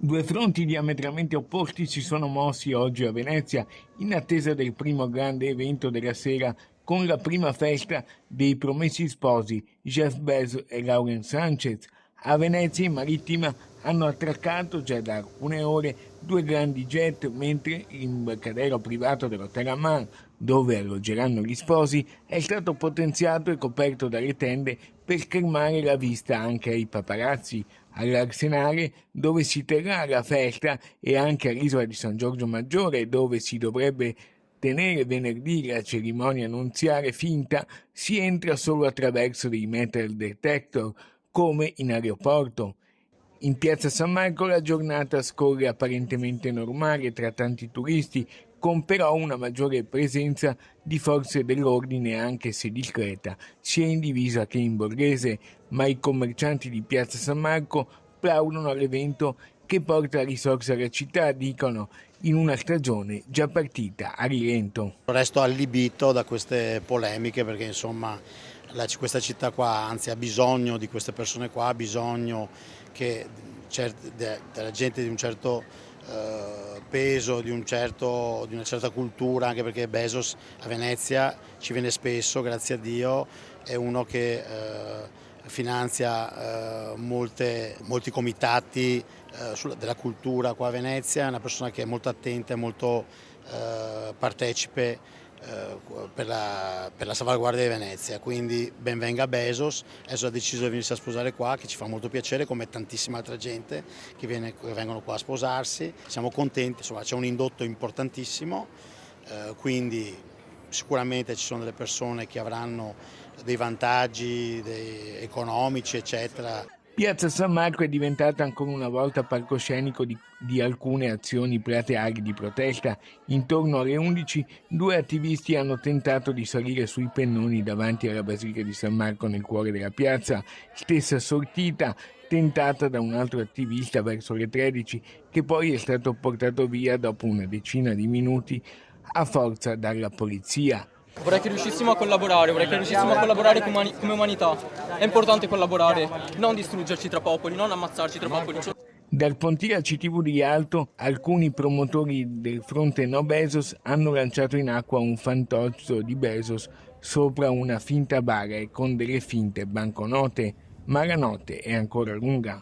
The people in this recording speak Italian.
Due fronti diametralmente opposti si sono mossi oggi a Venezia in attesa del primo grande evento della sera con la prima festa dei promessi sposi Jeff Bezos e Lauren Sanchez. A Venezia in marittima hanno attraccato già da alcune ore due grandi jet, mentre l'imbarcadero privato dell'Hotel Amman, dove alloggeranno gli sposi, è stato potenziato e coperto dalle tende per schermare la vista anche ai paparazzi. All'Arsenale, dove si terrà la festa, e anche all'isola di San Giorgio Maggiore, dove si dovrebbe tenere venerdì la cerimonia nuziale finta, si entra solo attraverso dei metal detector, come in aeroporto. In piazza San Marco la giornata scorre apparentemente normale tra tanti turisti, con però una maggiore presenza di forze dell'ordine, anche se discreta, sia in divisa che in borghese, ma i commercianti di piazza San Marco plaudono all'evento che porta risorse alla città, dicono, in una stagione già partita a rilento. Resto allibito da queste polemiche perché insomma questa città qua anzi ha bisogno di queste persone qua, ha bisogno che della gente di un certo peso, di una certa cultura, anche perché Bezos a Venezia ci viene spesso, grazie a Dio, è uno che finanzia molti comitati della cultura qua a Venezia, è una persona che è molto attenta e molto partecipe per la salvaguardia di Venezia, quindi ben venga Bezos, adesso ha deciso di venirsi a sposare qua, che ci fa molto piacere, come tantissima altra gente che vengono qua a sposarsi, siamo contenti, insomma c'è un indotto importantissimo, quindi sicuramente ci sono delle persone che avranno dei vantaggi economici eccetera. Piazza San Marco è diventata ancora una volta palcoscenico di alcune azioni plateali di protesta. Intorno alle 11 due attivisti hanno tentato di salire sui pennoni davanti alla Basilica di San Marco nel cuore della piazza, stessa sortita tentata da un altro attivista verso le 13, che poi è stato portato via dopo una decina di minuti a forza dalla polizia. Vorrei che riuscissimo a collaborare, come umanità. È importante collaborare, non distruggerci tra popoli, non ammazzarci tra popoli. Dal pontile CTV di Rialto, alcuni promotori del fronte No Bezos hanno lanciato in acqua un fantozzo di Bezos sopra una finta bara e con delle finte banconote, ma la notte è ancora lunga.